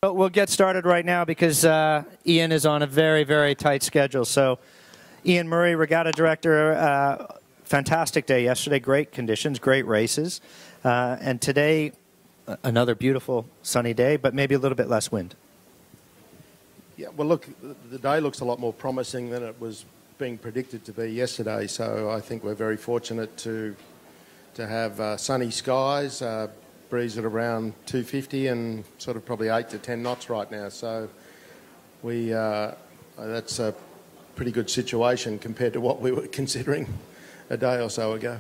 But we'll get started right now because Ian is on a very, very tight schedule. So, Ian Murray, Regatta Director, fantastic day yesterday, great conditions, great races. And today, another beautiful sunny day, but maybe a little bit less wind. Yeah, well, look, the day looks a lot more promising than it was being predicted to be yesterday. So I think we're very fortunate to have sunny skies, breeze at around 250 and sort of probably 8 to 10 knots right now. So that's a pretty good situation compared to what we were considering a day or so ago.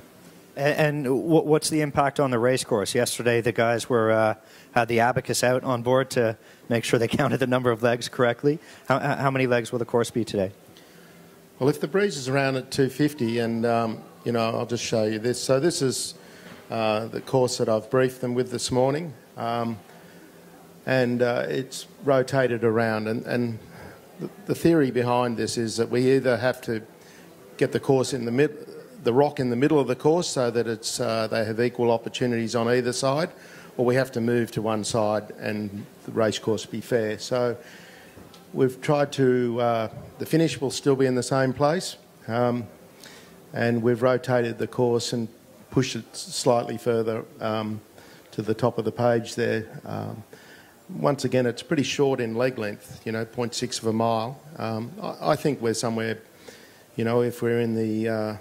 And what's the impact on the race course? Yesterday, the guys had the abacus out on board to make sure they counted the number of legs correctly. How many legs will the course be today? Well, if the breeze is around at 250, and I'll just show you this. So this is the course that I've briefed them with this morning, and it's rotated around. And the theory behind this is that we either have to get the course in the rock in the middle of the course so that they have equal opportunities on either side, or we have to move to one side and the race course be fair. So we've tried to, the finish will still be in the same place, and we've rotated the course and pushed it slightly further to the top of the page there. Once again, it's pretty short in leg length, 0.6 of a mile. I think we're somewhere, if we're in the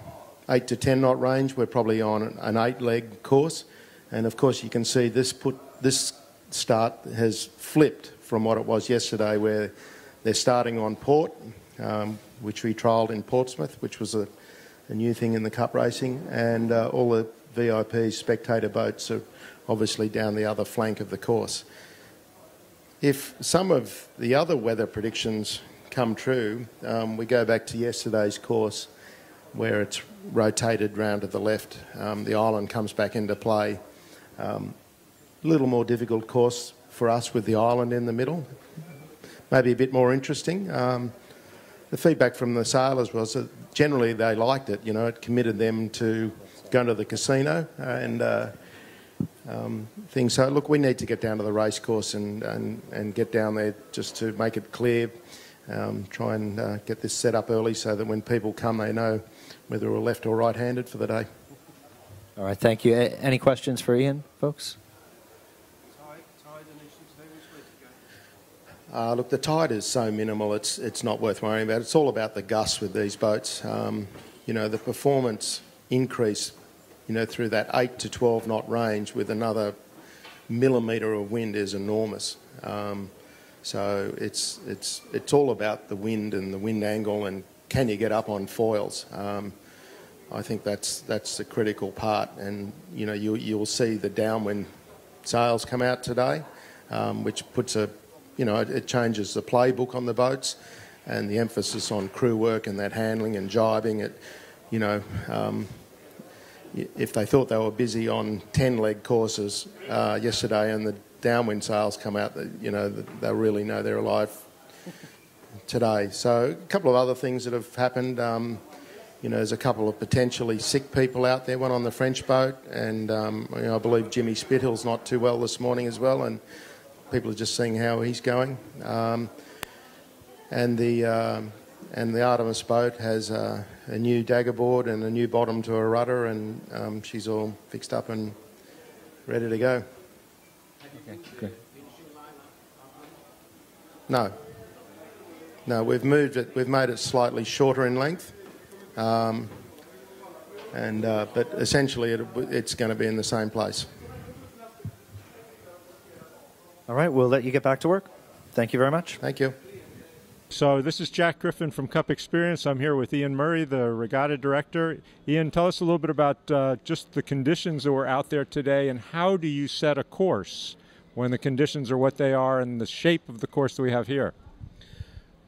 8 to 10 knot range, we're probably on an 8-leg course. And of course you can see this start has flipped from what it was yesterday, where they're starting on Port, which we trialled in Portsmouth, which was a new thing in the cup racing, and all the VIP spectator boats are obviously down the other flank of the course. If some of the other weather predictions come true, we go back to yesterday's course where it's rotated round to the left. The island comes back into play. A little more difficult course for us with the island in the middle. Maybe a bit more interesting. The feedback from the sailors was that generally they liked it. It committed them to going to the casino and things. So look, we need to get down to the race course and get down there just to make it clear. Try and get this set up early so that when people come they know whether we're left or right-handed for the day. All right, thank you. Any questions for Ian, folks? Look, the tide is so minimal, it's not worth worrying about. It's all about the gusts with these boats. The performance increase, through that 8 to 12 knot range with another millimetre of wind is enormous. So it's all about the wind and the wind angle and can you get up on foils. I think that's the critical part, and you'll see the downwind sails come out today, which puts it changes the playbook on the boats and the emphasis on crew work and that handling and jibing. If they thought they were busy on 10-leg courses yesterday and the downwind sails come out, they really know they're alive today. So a couple of other things that have happened. There's a couple of potentially sick people out there, one on the French boat, and I believe Jimmy Spithill's not too well this morning as well, and people are just seeing how he's going. And the Artemis boat has a new dagger board and a new bottom to her rudder, and she's all fixed up and ready to go. Okay. No, we've moved it. We've made it slightly shorter in length, but essentially it's going to be in the same place. All right, we'll let you get back to work. Thank you very much. Thank you. So this is Jack Griffin from Cup Experience. I'm here with Ian Murray, the Regatta Director. Ian, tell us a little bit about just the conditions that were out there today, and how do you set a course when the conditions are what they are and the shape of the course that we have here?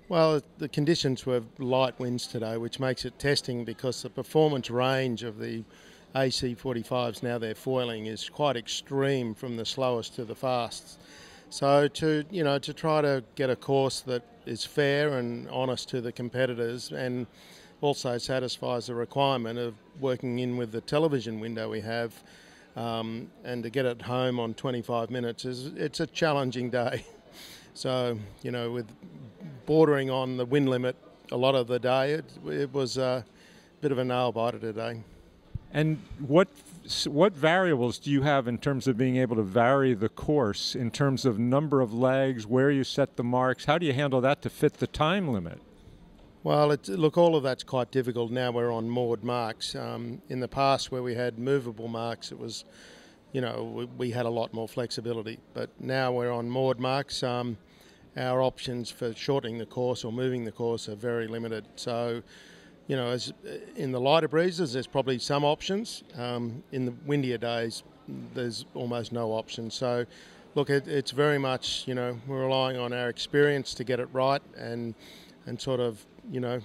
Well, the conditions were light winds today, which makes it testing because the performance range of the AC45s, now they're foiling, is quite extreme from the slowest to the fastest. So to try to get a course that is fair and honest to the competitors and also satisfies the requirement of working in with the television window we have, and to get it home on 25 minutes it's a challenging day. So, you know, with bordering on the wind limit a lot of the day, it was a bit of a nail-biter today. And what variables do you have in terms of being able to vary the course in terms of number of legs, where you set the marks? How do you handle that to fit the time limit? Well, look, all of that's quite difficult. Now we're on moored marks. In the past, where we had movable marks, it was, you know, we had a lot more flexibility. But now we're on moored marks. Our options for shortening the course or moving the course are very limited. So, you know, as in the lighter breezes, there's probably some options. In the windier days, there's almost no options. So, look, it's very much, you know, we're relying on our experience to get it right and sort of, you know,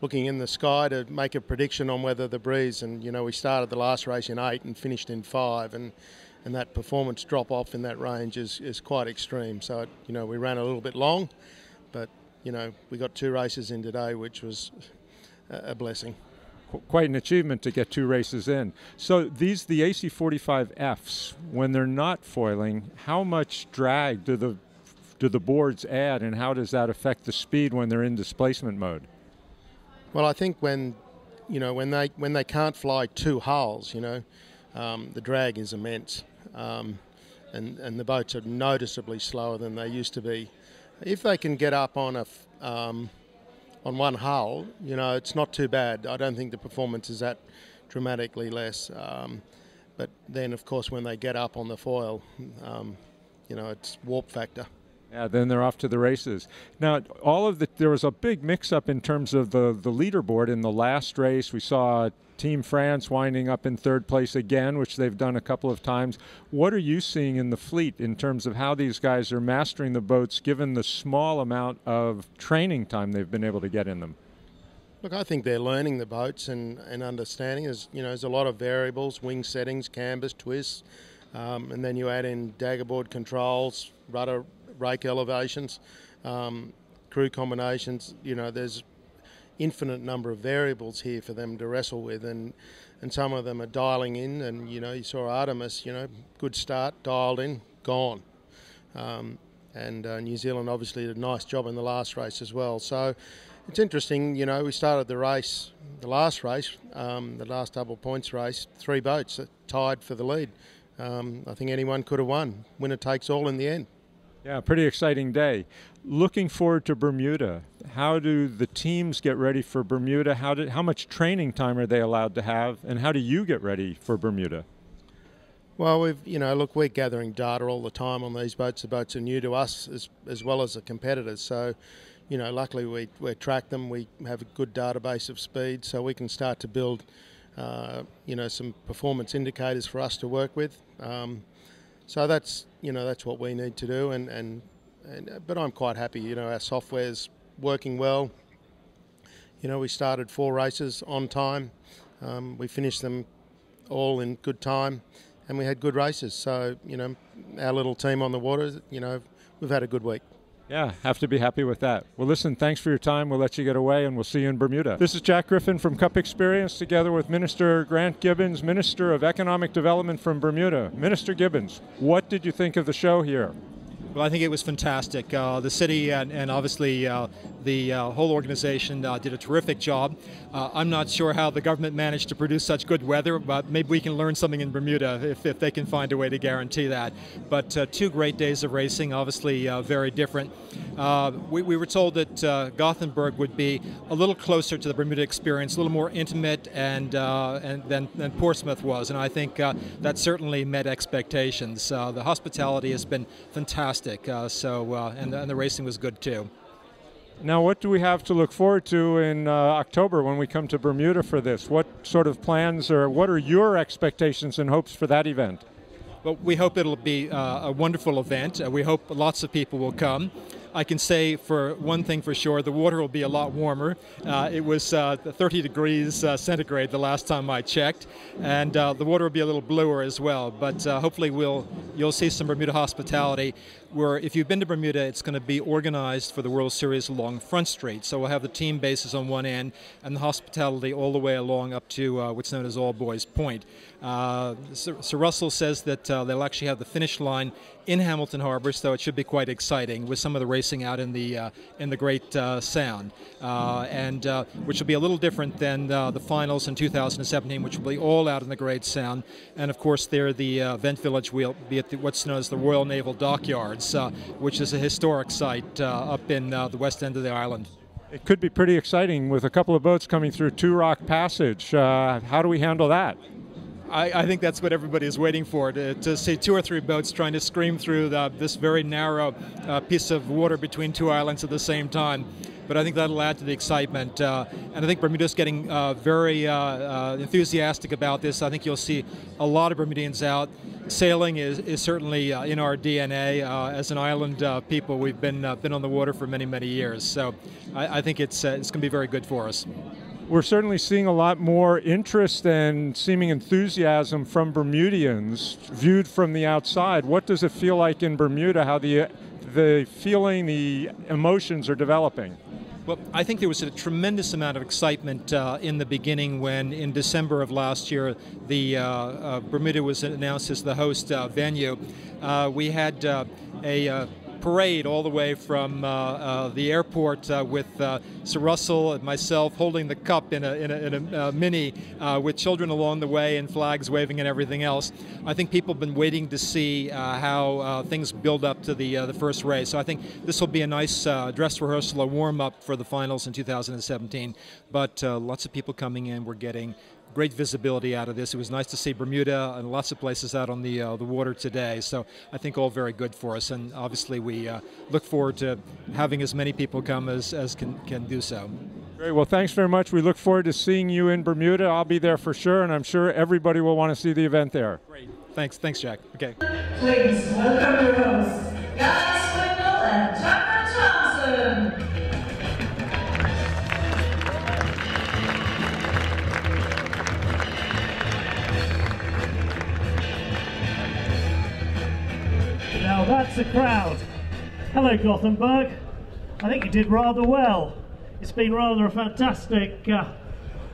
looking in the sky to make a prediction on whether the breeze, and, you know, we started the last race in 8 and finished in 5, and that performance drop off in that range is quite extreme. So, you know, we ran a little bit long, but, you know, we got 2 races in today, which was a blessing. Quite an achievement to get 2 races in. So the AC45Fs, when they're not foiling, how much drag do the boards add, and how does that affect the speed when they're in displacement mode? Well, I think when they can't fly 2 hulls, you know, the drag is immense, and the boats are noticeably slower than they used to be. If they can get up on on 1 hull, you know, it's not too bad. I don't think the performance is that dramatically less. But then, of course, when they get up on the foil, you know, it's warp factor. Yeah, then they're off to the races. Now, there was a big mix-up in terms of the leaderboard in the last race. We saw Team France winding up in 3rd place again, which they've done a couple of times. What are you seeing in the fleet in terms of how these guys are mastering the boats, given the small amount of training time they've been able to get in them? Look, I think they're learning the boats and understanding. There's a lot of variables: wing settings, cambers, twists, and then you add in daggerboard controls, rudder, rake elevations, crew combinations. You know, there's infinite number of variables here for them to wrestle with, and some of them are dialing in. And, you know, you saw Artemis, you know, good start, dialed in, gone. And New Zealand obviously did a nice job in the last race as well. So it's interesting, you know, we started the last race, the last double points race, 3 boats that tied for the lead. I think anyone could have won. Winner takes all in the end. Yeah, pretty exciting day. Looking forward to Bermuda. How do the teams get ready for Bermuda? How much training time are they allowed to have, and how do you get ready for Bermuda? Well, we're gathering data all the time on these boats. The boats are new to us as well as the competitors. So, you know, luckily we track them. We have a good database of speed, so we can start to build, you know, some performance indicators for us to work with. So that's what we need to do, but I'm quite happy. You know, our software's working well. You know, we started 4 races on time. We finished them all in good time, and we had good races. So, you know, our little team on the water, you know, we've had a good week. Yeah, have to be happy with that. Well, listen, thanks for your time. We'll let you get away, and we'll see you in Bermuda. This is Jack Griffin from Cup Experience, together with Minister Grant Gibbons, Minister of Economic Development from Bermuda. Minister Gibbons, what did you think of the show here? Well, I think it was fantastic. The city and obviously the whole organization did a terrific job. I'm not sure how the government managed to produce such good weather, but maybe we can learn something in Bermuda if they can find a way to guarantee that. But 2 great days of racing, obviously very different. We were told that Gothenburg would be a little closer to the Bermuda experience, a little more intimate and than Portsmouth was, and I think that certainly met expectations. The hospitality has been fantastic. And the racing was good too. Now, what do we have to look forward to in October when we come to Bermuda for this? What sort of plans, or what are your expectations and hopes for that event? Well, we hope it'll be a wonderful event. We hope lots of people will come. I can say for one thing for sure, the water will be a lot warmer. It was 30 degrees centigrade the last time I checked, and the water will be a little bluer as well. But hopefully you'll see some Bermuda hospitality. where if you've been to Bermuda, it's going to be organized for the World Series along Front Street. So we'll have the team bases on one end and the hospitality all the way along up to what's known as All Boys Point. Sir Russell says that they'll actually have the finish line in Hamilton Harbor, so it should be quite exciting with some of the racing out in the Great Sound, which will be a little different than the finals in 2017, which will be all out in the Great Sound. And of course, there the event village will be at what's known as the Royal Naval Dockyards, which is a historic site up in the west end of the island. It could be pretty exciting with a couple of boats coming through Two Rock Passage. How do we handle that? I think that's what everybody is waiting for, to see 2 or 3 boats trying to scream through this very narrow piece of water between 2 islands at the same time. But I think that'll add to the excitement. And I think Bermuda's getting very enthusiastic about this. I think you'll see a lot of Bermudians out. Sailing is certainly in our DNA. As an island people, we've been on the water for many, many years. So I think it's going to be very good for us. We're certainly seeing a lot more interest and seeming enthusiasm from Bermudians viewed from the outside. What does it feel like in Bermuda, how the feeling, the emotions are developing? Well, I think there was a tremendous amount of excitement in the beginning when, in December of last year, the Bermuda was announced as the host venue. We had a parade all the way from the airport with Sir Russell and myself holding the cup in a mini with children along the way and flags waving and everything else. I think people have been waiting to see how things build up to the first race. So I think this will be a nice dress rehearsal, a warm-up for the finals in 2017. But lots of people coming in. We're getting great visibility out of this. It was nice to see Bermuda and lots of places out on the water today. So I think all very good for us. And obviously we look forward to having as many people come as can do so. Great. Well, thanks very much. We look forward to seeing you in Bermuda. I'll be there for sure, and I'm sure everybody will want to see the event there. Great. Thanks, Jack. Okay. Please welcome your hosts, Guy Swindle and Tucker Thompson. Now that's a crowd. Hello Gothenburg. I think you did rather well. It's been rather a fantastic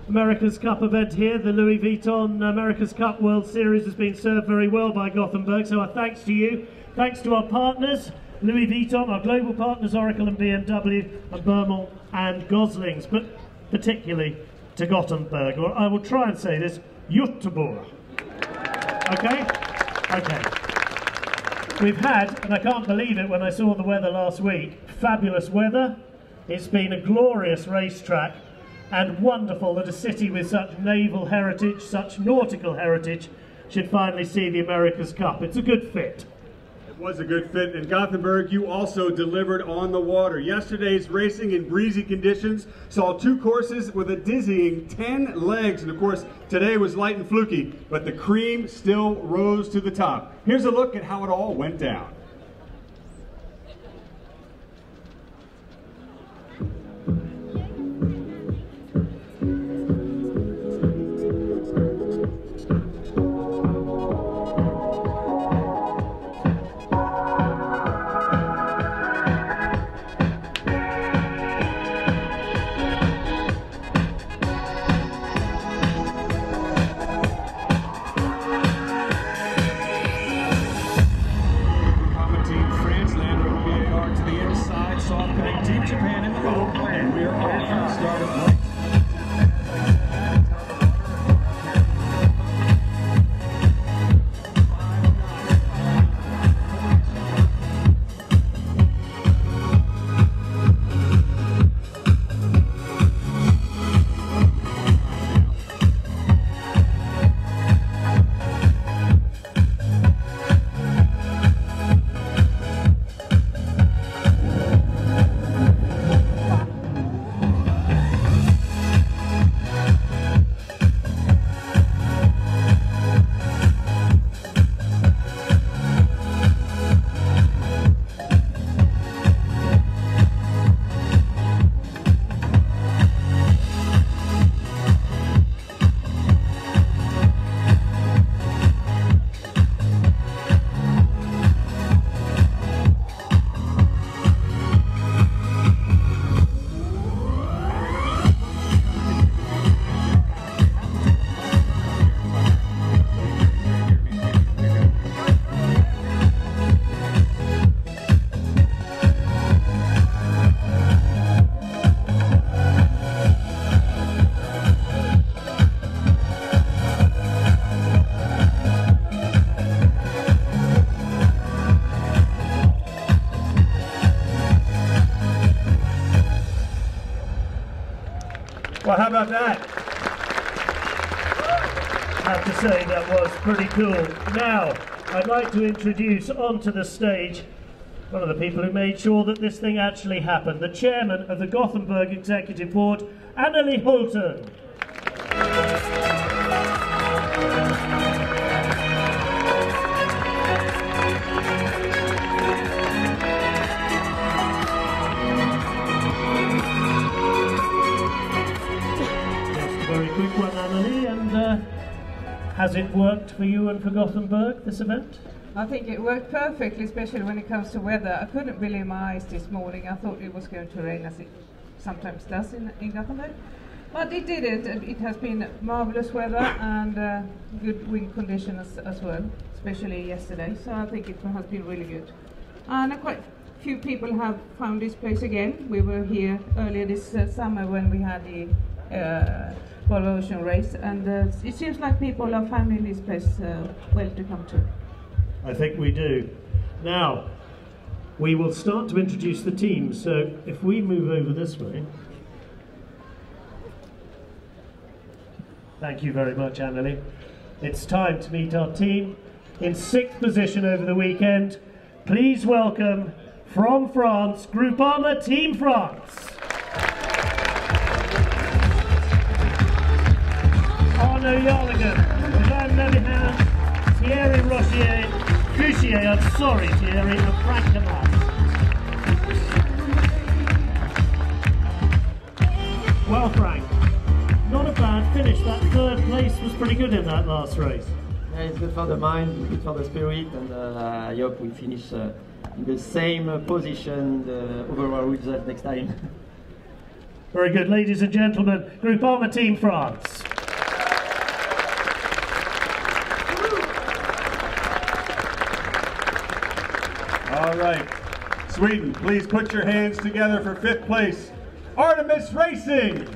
America's Cup event here. The Louis Vuitton America's Cup World Series has been served very well by Gothenburg, so our thanks to you. Thanks to our partners, Louis Vuitton, our global partners, Oracle and BMW, and Bermel and Goslings, but particularly to Gothenburg, or I will try and say this, Göteborg. Okay? Okay. We've had, and I can't believe it when I saw the weather last week, fabulous weather. It's been a glorious racetrack and wonderful that a city with such naval heritage, such nautical heritage, should finally see the America's Cup. It's a good fit. It was a good fit, and Gothenburg, you also delivered on the water. Yesterday's racing in breezy conditions saw 2 courses with a dizzying 10 legs, and of course today was light and fluky, but the cream still rose to the top. Here's a look at how it all went down. I have to say that was pretty cool. Now, I'd like to introduce onto the stage one of the people who made sure that this thing actually happened, the chairman of the Gothenburg Executive Board, Anneli Hulten. Just a very quick one, Anneli, and has it worked for you and for Gothenburg, this event? I think it worked perfectly, especially when it comes to weather. I couldn't believe my eyes this morning. I thought it was going to rain, as it sometimes does in Gothenburg. But it didn't. It has been marvelous weather and good wind conditions as well, especially yesterday. So I think it has been really good. And quite a few people have found this place again. We were here earlier this summer when we had the Volvo Ocean race, and it seems like people are finding this place well to come to. I think we do. Now, we will start to introduce the teams. So if we move over this way. Thank you very much, Anneli. It's time to meet our team. In 6th position over the weekend, please welcome from France, Groupama Team France. Arnaud Jarligan, Van Levihan, Thierry Fouchier, I'm sorry Thierry, and Frank Camas. Well, Frank, not a bad finish. That 3rd place was pretty good in that last race. Yeah, it's good for the mind, good for the spirit, and I hope we finish in the same position, the overall result next time. Very good, ladies and gentlemen, Groupama Team France. All right, Sweden, please put your hands together for 5th place, Artemis Racing.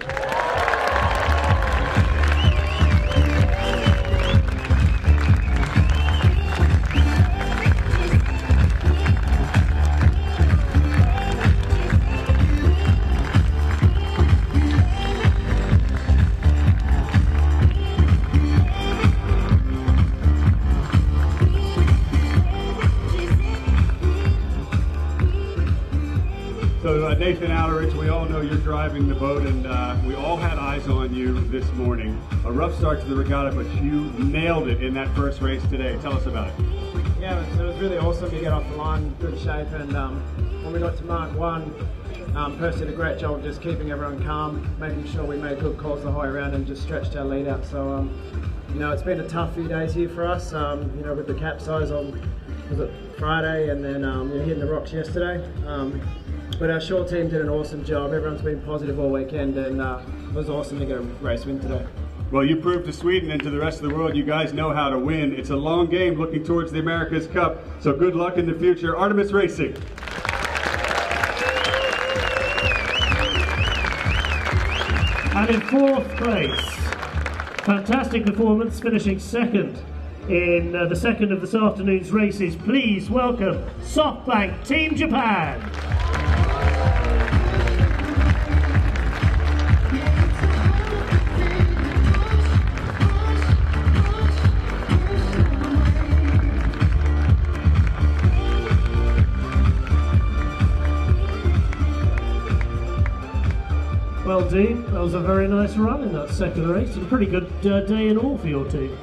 So Nathan Allerich, we all know you're driving the boat, and we all had eyes on you this morning. A rough start to the regatta, but you nailed it in that first race today. Tell us about it. Yeah, it was really awesome to get off the line, good shape, and when we got to Mark 1, Percy did a great job of just keeping everyone calm, making sure we made good calls the whole way around and just stretched our lead out. So, you know, it's been a tough few days here for us, you know, with the capsize on, was it Friday, and then you know, hitting the rocks yesterday. But our short team did an awesome job. Everyone's been positive all weekend, and it was awesome to get a race win today. Well, you proved to Sweden and to the rest of the world you guys know how to win. It's a long game looking towards the America's Cup, so good luck in the future. Artemis Racing. And in 4th place, fantastic performance, finishing 2nd in the 2nd of this afternoon's races. Please welcome SoftBank Team Japan. Well, Dean, that was a very nice run in that 2nd race, and a pretty good day in all for your team.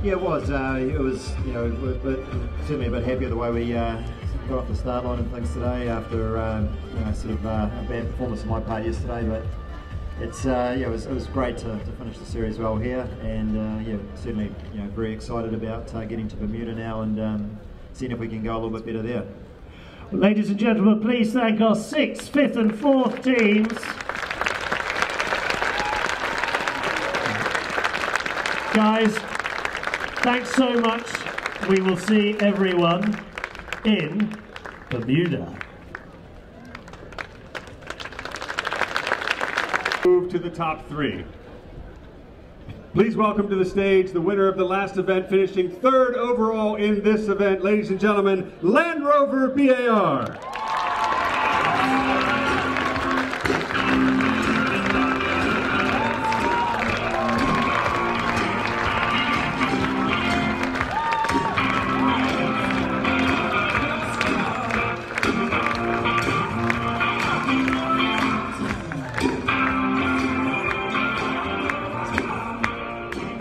Yeah, it was. You know, we're certainly a bit happier the way we got off the start line and things today after you know, sort of a bad performance on my part yesterday. But it's yeah, it was great to finish the series well here, and yeah, certainly, you know, very excited about getting to Bermuda now and seeing if we can go a little bit better there. Well, ladies and gentlemen, please thank our 6th, 5th, and 4th teams. Guys, thanks so much. We will see everyone in Bermuda. Move to the top 3. Please welcome to the stage the winner of the last event, finishing 3rd overall in this event, ladies and gentlemen, Land Rover BAR.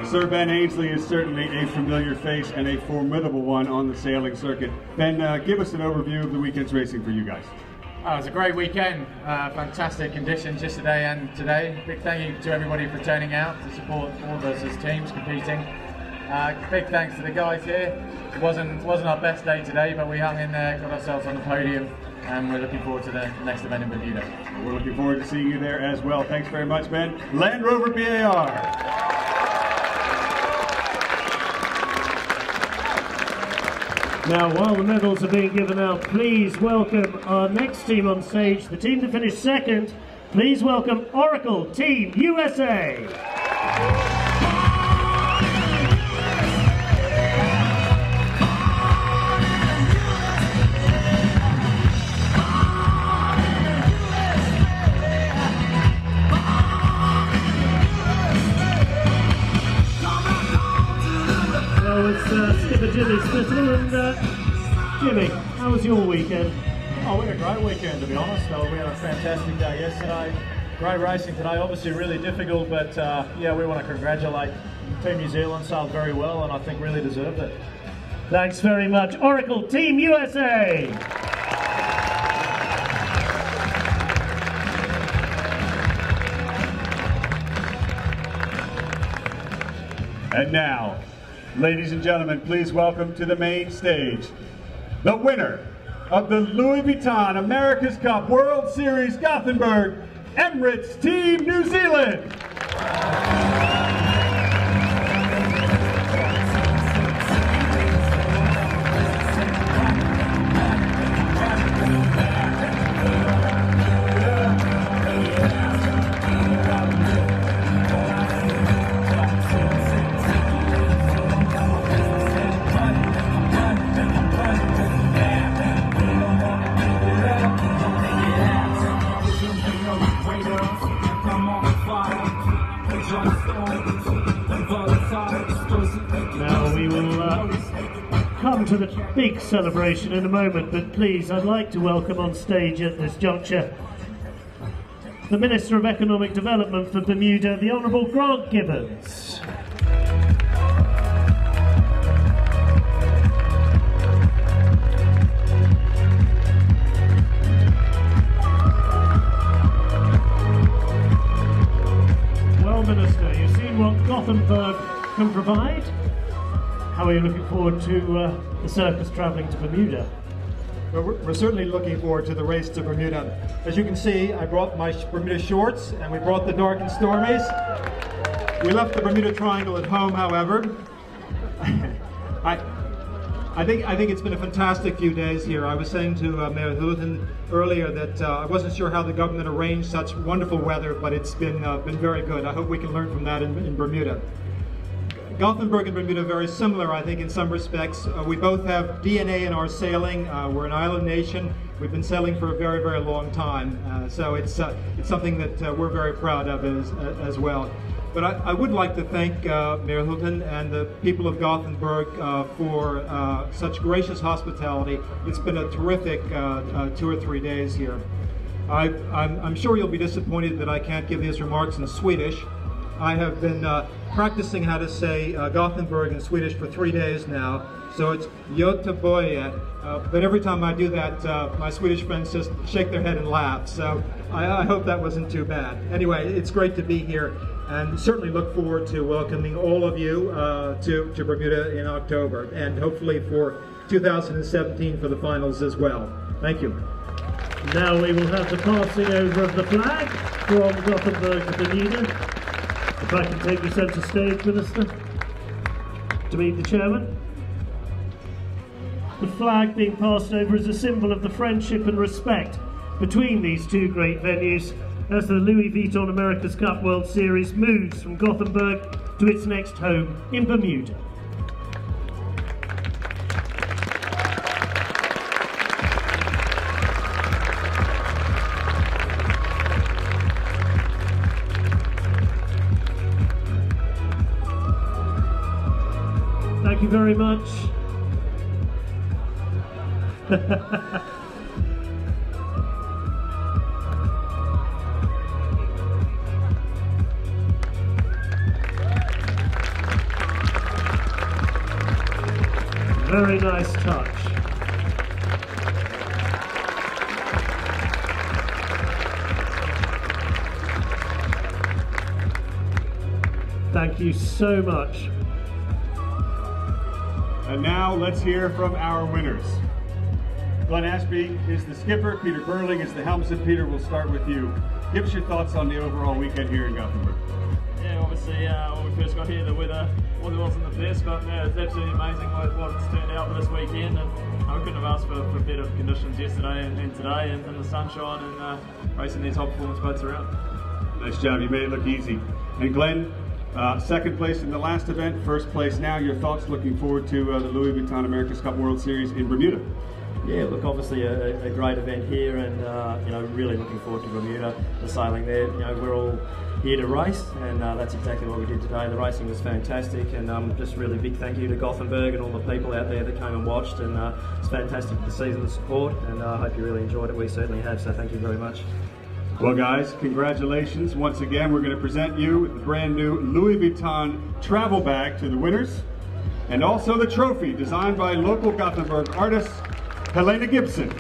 Sir Ben Ainsley is certainly a familiar face and a formidable one on the sailing circuit. Ben, give us an overview of the weekend's racing for you guys. Oh, it was a great weekend, fantastic conditions yesterday and today. Big thank you to everybody for turning out to support all of us as teams competing. Big thanks to the guys here. It wasn't our best day today, but we hung in there, got ourselves on the podium, and we're looking forward to the next event in Bermuda. We're looking forward to seeing you there as well. Thanks very much, Ben. Land Rover BAR. Now, while the medals are being given out, please welcome our next team on stage, the team that finished second. Please welcome Oracle Team USA. Well, it's Skipper Jimmy Spittle, and Jimmy, how was your weekend? Oh, we had a great weekend, to be honest. We had a fantastic day yesterday. Great racing today, obviously really difficult, but yeah, we want to congratulate Team New Zealand, sailed very well, and I think really deserved it. Thanks very much, Oracle Team USA! And now, ladies and gentlemen, please welcome to the main stage the winner of the Louis Vuitton America's Cup World Series Gothenburg, Emirates Team New Zealand. Now we will come to the big celebration in a moment, but please, I'd like to welcome on stage at this juncture the Minister of Economic Development for Bermuda, the Honourable Grant Gibbons. Well, Minister, you've seen what Gothenburg can provide. How are you looking forward to the circus travelling to Bermuda? Well, we're certainly looking forward to the race to Bermuda. As you can see, I brought my Bermuda shorts, and we brought the dark and stormies. We left the Bermuda Triangle at home, however. I think it's been a fantastic few days here. I was saying to Mayor VUITTON earlier that I wasn't sure how the government arranged such wonderful weather, but it's been very good. I hope we can learn from that in Bermuda. Gothenburg and Bermuda are very similar, I think, in some respects. We both have DNA in our sailing. We're an island nation. We've been sailing for a very, very long time. So it's something that we're very proud of as well. But I would like to thank Mayor VUITTON and the people of Gothenburg for such gracious hospitality. It's been a terrific 2 or 3 days here. I'm sure you'll be disappointed that I can't give these remarks in Swedish. I have been practicing how to say Gothenburg in Swedish for 3 days now, so it's Göteborg. But every time I do that, my Swedish friends just shake their head and laugh, so I hope that wasn't too bad. Anyway, it's great to be here, and certainly look forward to welcoming all of you to Bermuda in October, and hopefully for 2017 for the finals as well. Thank you. Now we will have the passing over of the flag from Gothenburg to Bermuda. If I can take you centre stage, Minister, to meet the Chairman. The flag being passed over is a symbol of the friendship and respect between these two great venues as the Louis Vuitton America's Cup World Series moves from Gothenburg to its next home in Bermuda. Thank you very much. Very nice touch. Thank you so much. And now let's hear from our winners. Glenn Ashby is the skipper, Peter Burling is the helmsman. Peter, we'll start with you. Give us your thoughts on the overall weekend here in Gothenburg. Yeah, obviously when we first got here the weather wasn't the best, but yeah, it's absolutely amazing what it's turned out for this weekend, and I couldn't have asked for better conditions yesterday and today, and the sunshine and racing these high performance boats around. Nice job, you made it look easy. And Glenn, second place in the last event, first place now. Your thoughts looking forward to the Louis Vuitton America's Cup World Series in Bermuda? Yeah, look, obviously a great event here, and you know, really looking forward to Bermuda, the sailing there. You know, we're all here to race, and that's exactly what we did today. The racing was fantastic, and just really big thank you to Gothenburg and all the people out there that came and watched, and it's fantastic to see the support, and I hope you really enjoyed it. We certainly have, so thank you very much. Well guys, congratulations. Once again, we're going to present you with the brand new Louis Vuitton travel bag to the winners, and also the trophy designed by local Gothenburg artist Helena Gibson.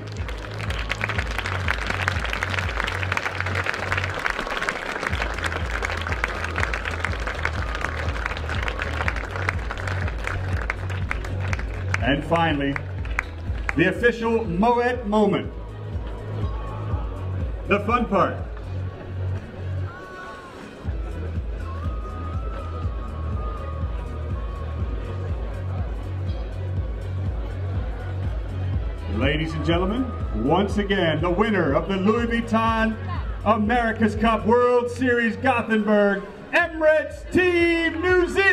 And finally, the official Moet moment. The fun part. Ladies and gentlemen, once again, the winner of the Louis Vuitton America's Cup World Series Gothenburg, Emirates Team New Zealand.